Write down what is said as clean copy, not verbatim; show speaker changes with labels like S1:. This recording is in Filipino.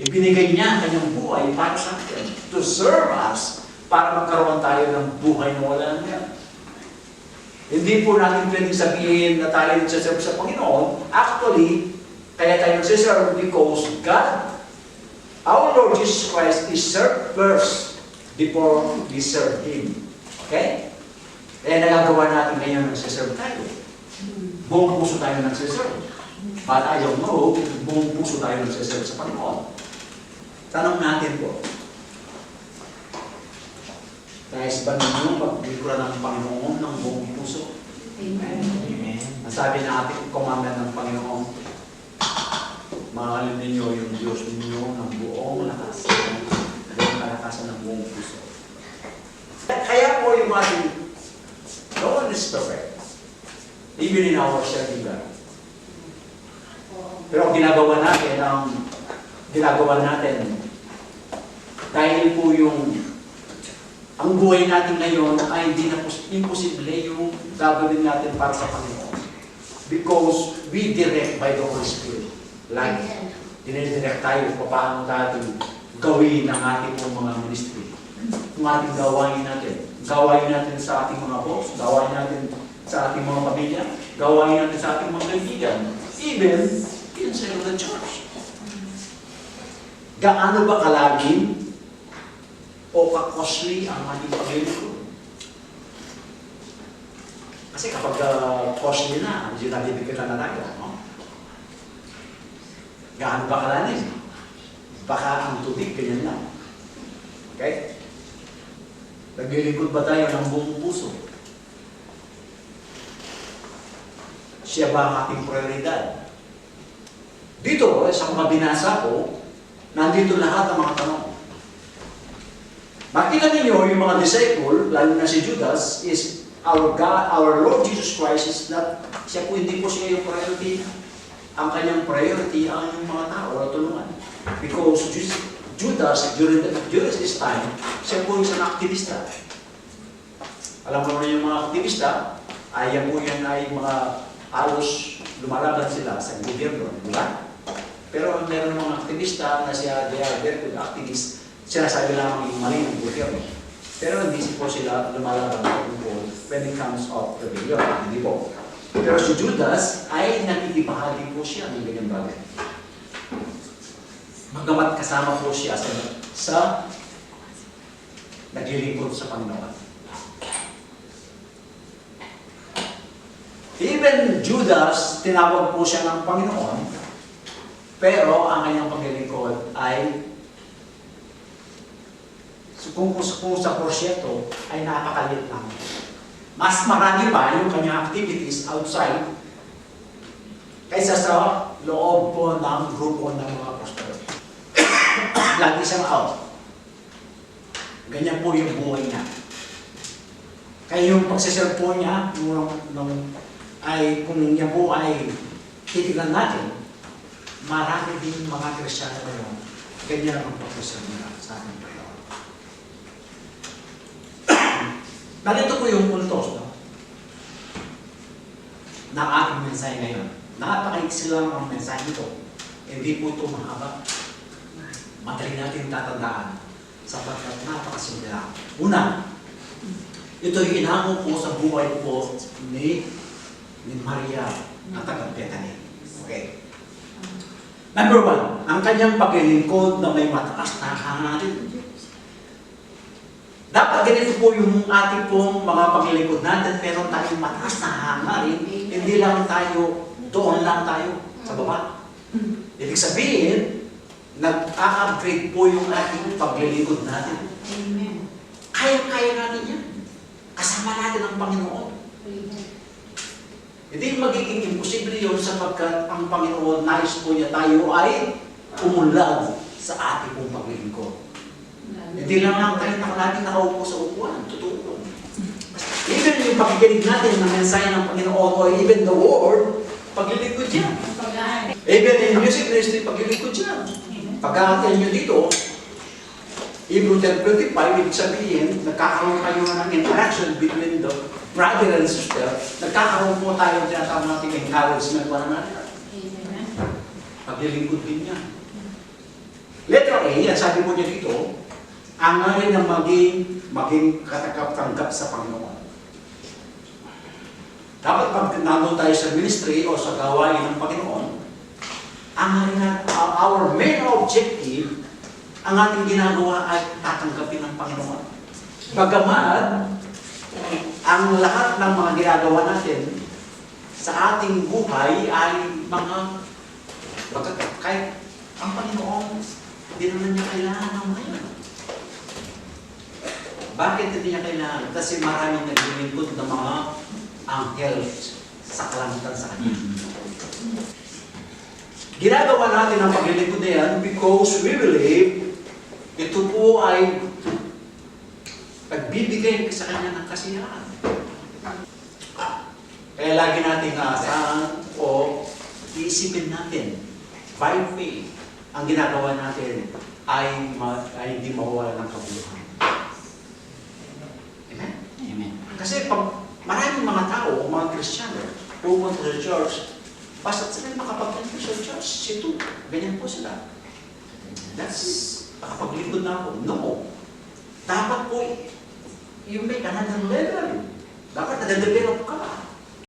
S1: Ibinigay niya ang kanyang buhay para sa atin. To serve us, para magkaroon tayo ng buhay na wala na. Hindi po natin pwedeng sabihin na tayo nagsaserve sa Panginoon. Actually, kaya tayo nagsaserve because God, our Lord Jesus Christ, is served first before we serve Him. Okay? Kaya nagagawa natin ngayon nagsaserve tayo. Buong puso tayo nagsaserve. But I don't know, buong puso tayo nagsaserve sa Panginoon. Tanong natin po, nais ba ninyo maglikuran ng Panginoon ng buong puso?
S2: Amen.
S1: Amen. Ang sabi na ating commandment ng Panginoon, mahalin ninyo yung Diyos ninyo ng buong lakas, ng kalakasan ng buong puso. Kaya po yung ating, no one is perfect, even in our serving God. Pero ginagawa natin dahil po yung ang buhay natin ngayon ay hindi na imposible yung gagawin natin para sa Panginoon. Because we direct by the Holy Spirit. Like, dinidirect tayo kung paano natin gawin ang ating mga ministry. Yung ating gawain natin. Gawain natin sa ating mga boss, gawain natin sa ating mga pamilya, gawain natin sa ating mga kaibigan. Even inside of the church. Gaano ba kalagim o ka-costly ang ating paglilingkod? Kasi kapag costly na, hindi nabibigyan na tayo. No? Gaano ba kalalim? Baka ang tubig, ganyan lang. Okay? Naglilingkod ba tayo ng buong puso? Siya ba ang ating prioridad? Dito, sa mga binasa ko, nandito lahat ang mga tanong. Makita ninyo yung mga disciple, lalo na si Judas, is our God, our Lord Jesus Christ is not, siya po hindi po siya yung priority. Ang kanyang priority ang yung mga tao na tulungan. Because Judas, during this time, siya po isang aktivista. Alam mo yung mga aktivista, ay yan po yan ay mga halos lumalaban sila sa gobyerno, di ba? Pero meron mga aktivista na siya, they are very good activists, sinasabi lamang yung mali ng gobyerno. Pero hindi po sila lumalaban when it comes of rebellion. Hindi po. Pero si Judas ay nakikibahagi po siya ng ganyang bagay. Magamat kasama po siya sa naglilingkod sa Panginoon. Even Judas, tinawag po siya ng Panginoon, pero ang kanyang paglilingkod ay kung sa prosyekto ay napakalit lang. Mas marami pa yung kanyang activities outside kaysa sa loob po ng grupo ng mga apostol. Lagi siyang out. Ganyan po yung buhay niya. Kaya yung pagsiserve po niya, ay kung niya po ay titignan natin, marami din mga Kristiyano ngayon, ganyan ang pagsiserve nila sa ating Panginoon. Narito po yung puntos, no? Ng ating mensahe ngayon. Napakaiksi lang ang mensahe ito. Hindi po ito mahaba. Madali natin tatandaan sapagkat napakasimple lang. Una, ito yung inamo po sa buhay po ni Maria na taga-Bethany. Okay. Number one, ang kanyang paglilingkod na may mataas na hangarin. Dapat ganito po yung ating pong mga paglilingkod natin, meron tayong mataas na hangarin, hindi lang tayo, doon lang tayo sa baba. Ibig sabihin, nag-upgrade po yung ating paglilingkod natin.
S2: Amen.
S1: Kaya-kaya natin yan. Kasama natin ang Panginoon. Hindi magiging imposible yun sapagkat ang Panginoon nais po niya tayo ay umunlad sa ating pong paglilingkod. Hindi lang tayo lagi nakaupo sa upuan. Totoo. Even yung pakikinig natin ng mensahe ng Panginoon o even the Word, paglilingkod yan. Even in music ministry, paglilingkod yan. Pagkakatin nyo dito, Hebrew 10:25, ibig sabihin, nagkakaroon kayo ng interaction between the brother and sister, nagkakaroon po tayo ng tinatawag natin encouragement one another. Paglilingkod din yan. RA, yan sabi po niya dito, ang ngayon na maging katanggap sa Panginoon. Dapat pag nandun tayo sa ministry o sa gawain ng Panginoon, our main objective, ang ating ginagawa ay tatanggapin ng Panginoon. Bagamat, ang lahat ng mga ginagawa natin sa ating buhay ay mga kahit ang Panginoon, hindi naman niya kailangan ng ngayon. Bakit hindi niya kailangan? Kasi maraming naglilingkod ng mga angels sa kalangitan sa kanya. Ginagawa natin ang paglilingkod na yan because we believe ito po ay pagbibigay sa kanya ng kasiyahan. Kaya lagi nating aasahan o iisipin natin, by faith, ang ginagawa natin ay hindi mawawala ng kabuluhan. Amen?
S2: Amen.
S1: Kasi pag maraming mga tao, mga Kristiyano, pupunta sa church, basta sila makapag-enter sa church, sito, ganyan po sila. That's, nakapaglingkod na ako. No. Dapat po, you make another level. Dapat nag-develop ka.